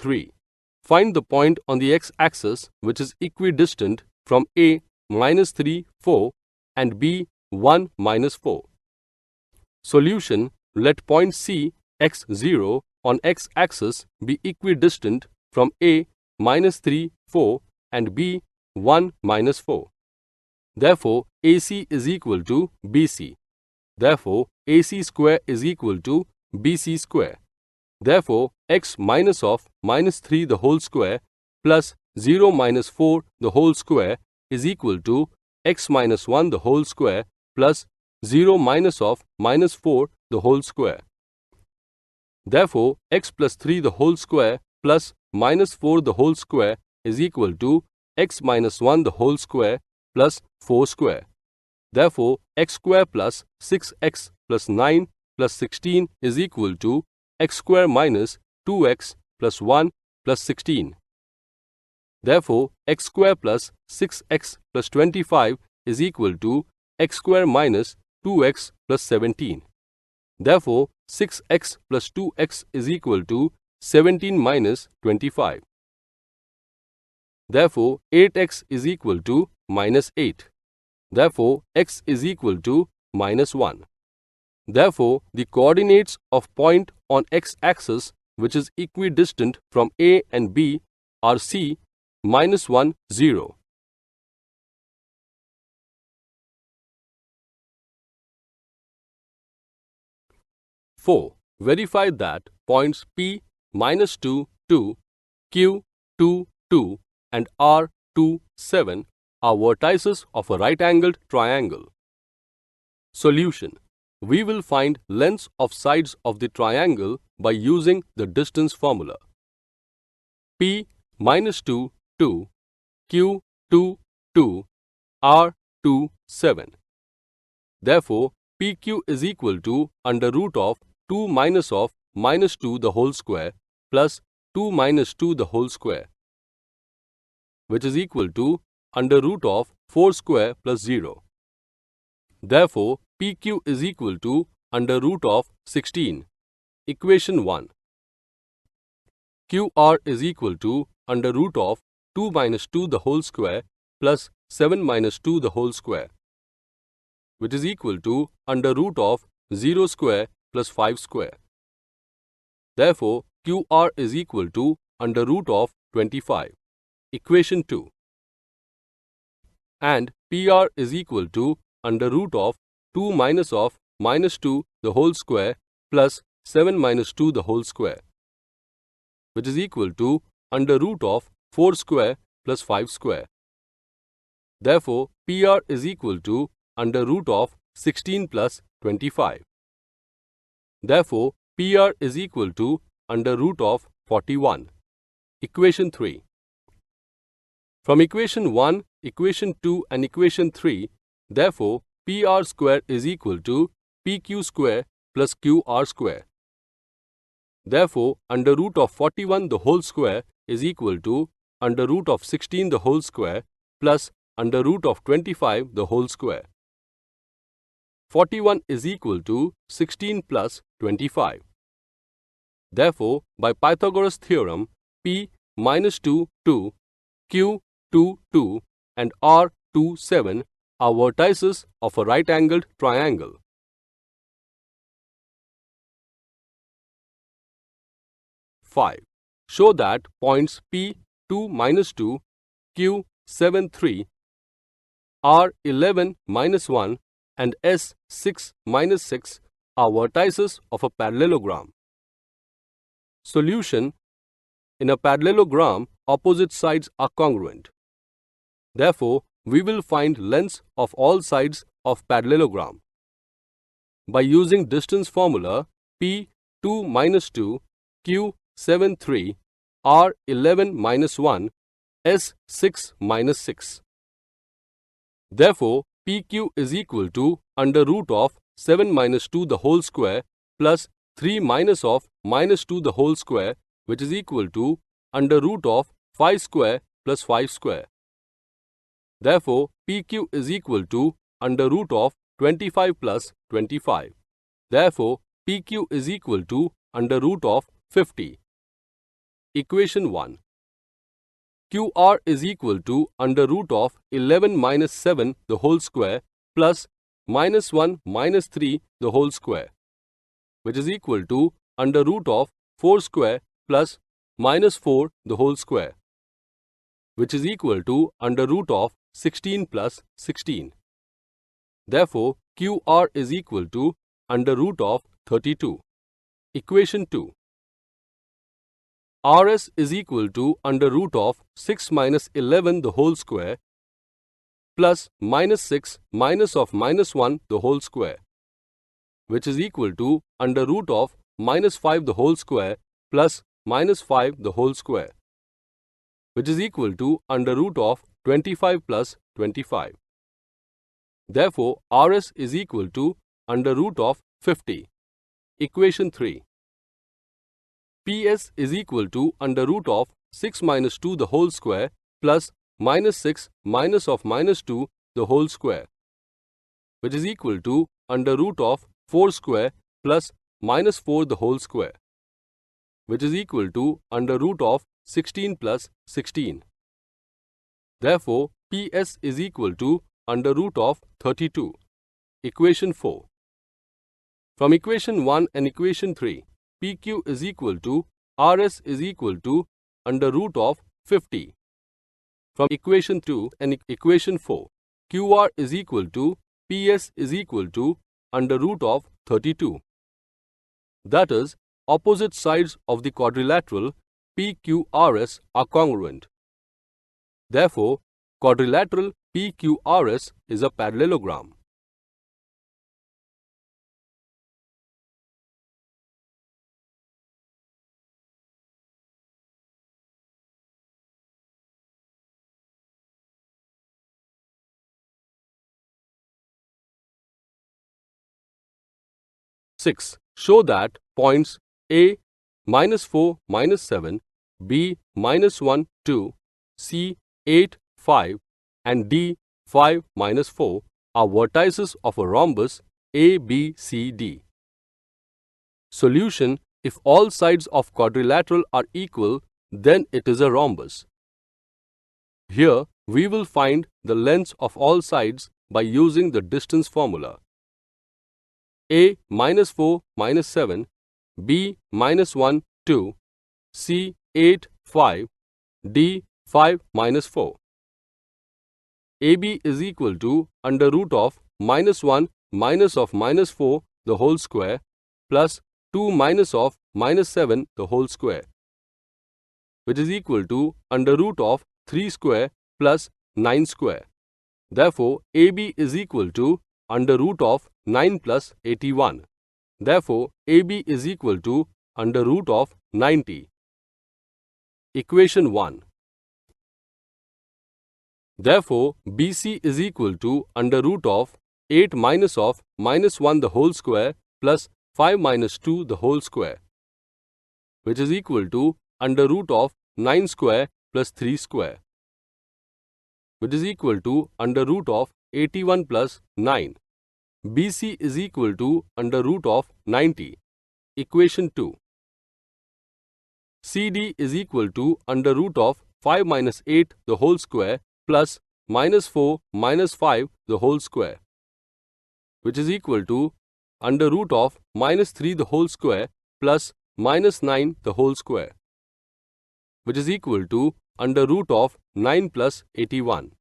3. Find the point on the x-axis which is equidistant from A -3, 4 and B 1, -4. Solution: let point C x0 on x-axis be equidistant from A -3, 4 and B 1, -4. Therefore, AC is equal to BC. Therefore, AC square is equal to BC square. Therefore, x minus of -3 the whole square plus 0 minus 4 the whole square is equal to x minus 1 the whole square plus 0 minus of -4 the whole square. Therefore, x plus 3 the whole square plus -4 the whole square is equal to x minus 1 the whole square plus 4 square. Therefore, x square plus 6x plus 9 plus 16 is equal to x square minus 2x plus 1 plus 16. Therefore, x square plus 6x plus 25 is equal to x square minus 2x plus 17. Therefore, 6x plus 2x is equal to 17 minus 25. Therefore, 8x is equal to -8. Therefore, x is equal to -1. Therefore, the coordinates of point on x-axis which is equidistant from A and B are C, -1, 0. Four. Verify that points P -2, 2, Q 2, 2 and R 2, 7 are vertices of a right-angled triangle. Solution: we will find lengths of sides of the triangle by using the distance formula. P -2, 2, Q 2, 2, R 2, 7. Therefore, PQ is equal to under root of 2 minus of -2 the whole square plus 2 minus 2 the whole square, which is equal to under root of 4 square plus 0. Therefore, PQ is equal to under root of 16. Equation 1. QR is equal to under root of 2 minus 2 the whole square plus 7 minus 2 the whole square, which is equal to under root of 0 square plus 5 square. Therefore, QR is equal to under root of 25. Equation 2. And PR is equal to under root of 2 minus of -2 the whole square plus 7 minus 2 the whole square, which is equal to under root of 4 square plus 5 square. Therefore, PR is equal to under root of 16 plus 25. Therefore, PR is equal to under root of 41. Equation 3. From equation 1, equation 2 and equation 3, therefore, PR square is equal to PQ square plus QR square. Therefore, under root of 41 the whole square is equal to under root of 16 the whole square plus under root of 25 the whole square. 41 is equal to 16 plus 25. Therefore, by Pythagoras theorem, P -2, 2, Q 2, 2 and R 2, 7 are vertices of a right-angled triangle. Five. Show that points P 2, -2, Q 7, 3, R 11, -1 and S 6, -6 are vertices of a parallelogram. Solution: in a parallelogram, opposite sides are congruent. Therefore, we will find lengths of all sides of parallelogram. By using distance formula, P 2, -2, Q 7, 3, R 11, -1, S 6, -6. Therefore, PQ is equal to under root of 7 minus 2 the whole square plus 3 minus of -2 the whole square, which is equal to under root of 5 square plus 5 square. Therefore, PQ is equal to under root of 25 plus 25. Therefore, PQ is equal to under root of 50. Equation 1. QR is equal to under root of 11 minus 7 the whole square plus minus 1 minus 3 the whole square, which is equal to under root of 4 square plus minus 4 the whole square, which is equal to under root of 16 plus 16. Therefore, QR is equal to under root of 32. Equation 2. RS is equal to under root of 6 minus 11 the whole square plus minus 6 minus of minus 1 the whole square, which is equal to under root of minus 5 the whole square plus minus 5 the whole square, which is equal to under root of 25 plus 25. Therefore, RS is equal to under root of 50. Equation 3. PS is equal to under root of 6 minus 2 the whole square plus minus 6 minus of minus 2 the whole square, which is equal to under root of 4 square plus minus 4 the whole square, which is equal to under root of 16 plus 16. Therefore, PS is equal to under root of 32. Equation 4. From equation 1 and equation 3, PQ is equal to RS is equal to under root of 50. From equation 2 and equation 4, QR is equal to PS is equal to under root of 32. That is, opposite sides of the quadrilateral PQRS are congruent. Therefore, quadrilateral PQRS is a parallelogram. Six. Show that points A minus 4 minus 7, B minus 1 2, C 8 5 and D 5 minus 4 are vertices of a rhombus ABCD. Solution: if all sides of quadrilateral are equal, then it is a rhombus. Here we will find the lengths of all sides by using the distance formula. A minus 4 minus 7, B minus 1 2, C 8 5, D 5 minus 4. AB is equal to under root of minus 1 minus of minus 4 the whole square plus 2 minus of minus 7 the whole square, which is equal to under root of 3 square plus 9 square. Therefore, AB is equal to under root of 9 plus 81. Therefore, AB is equal to under root of 90. Equation 1. Therefore, BC is equal to under root of 8 minus of minus 1 the whole square plus 5 minus 2 the whole square, which is equal to under root of 9 square plus 3 square, which is equal to under root of 81 plus 9. BC is equal to under root of 90. Equation 2. CD is equal to under root of 5 minus 8 the whole square plus minus 4 minus 5 the whole square, which is equal to under root of minus 3 the whole square plus minus 9 the whole square, which is equal to under root of 9 plus 81.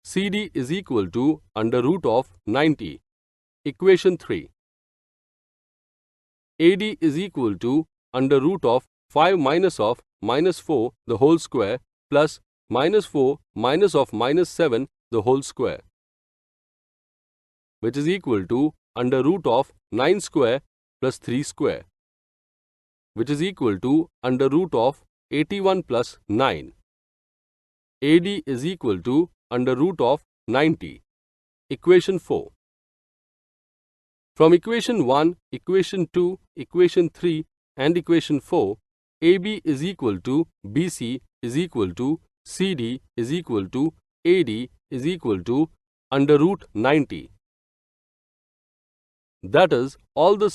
CD is equal to under root of 90. Equation 3. AD is equal to under root of 5 minus of minus 4 the whole square plus minus 4 minus of minus 7 the whole square, which is equal to under root of 9 square plus 3 square, which is equal to under root of 81 plus 9. AD is equal to under root of 90. Equation 4. From equation 1, equation 2, equation 3 and equation 4, AB is equal to BC is equal to CD is equal to AD is equal to under root 90. That is, all the